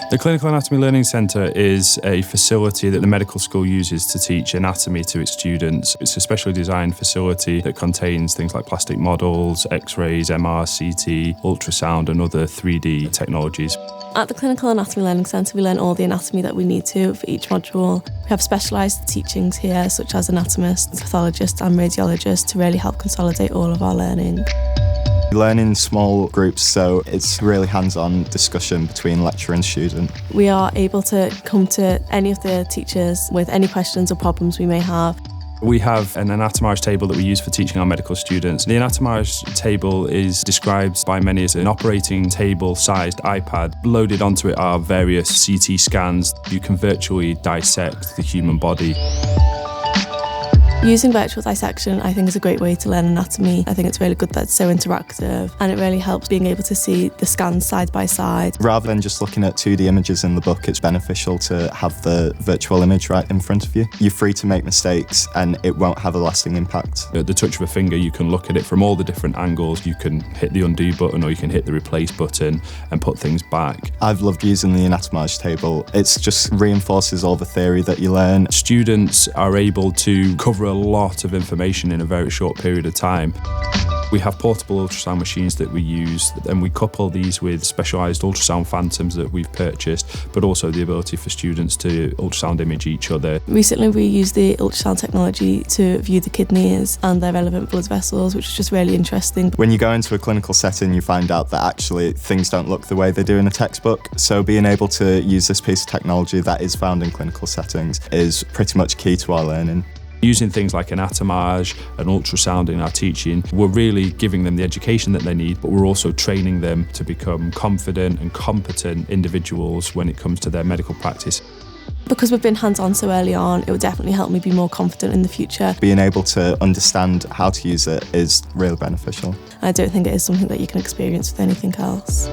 The Clinical Anatomy Learning Centre is a facility that the medical school uses to teach anatomy to its students. It's a specially designed facility that contains things like plastic models, X-rays, MR, CT, ultrasound and other 3D technologies. At the Clinical Anatomy Learning Centre, we learn all the anatomy that we need to for each module. We have specialised teachings here, such as anatomists, pathologists and radiologists, to really help consolidate all of our learning. We learn in small groups, so it's really hands-on discussion between lecturer and student. We are able to come to any of the teachers with any questions or problems we may have. We have an Anatomage table that we use for teaching our medical students. The Anatomage table is described by many as an operating table-sized iPad. Loaded onto it are various CT scans. You can virtually dissect the human body. Using virtual dissection, I think, is a great way to learn anatomy. I think it's really good that it's so interactive, and it really helps being able to see the scans side by side. Rather than just looking at 2D images in the book, it's beneficial to have the virtual image right in front of you. You're free to make mistakes and it won't have a lasting impact. At the touch of a finger, you can look at it from all the different angles. You can hit the undo button or you can hit the replace button and put things back. I've loved using the Anatomage table. It just reinforces all the theory that you learn. Students are able to cover a lot of information in a very short period of time. We have portable ultrasound machines that we use, and we couple these with specialised ultrasound phantoms that we've purchased, but also the ability for students to ultrasound image each other. Recently we used the ultrasound technology to view the kidneys and their relevant blood vessels, which is just really interesting. When you go into a clinical setting, you find out that actually things don't look the way they do in a textbook. So being able to use this piece of technology that is found in clinical settings is pretty much key to our learning. Using things like Anatomage and ultrasound in our teaching, we're really giving them the education that they need, but we're also training them to become confident and competent individuals when it comes to their medical practice. Because we've been hands-on so early on, it would definitely help me be more confident in the future. Being able to understand how to use it is really beneficial. I don't think it is something that you can experience with anything else.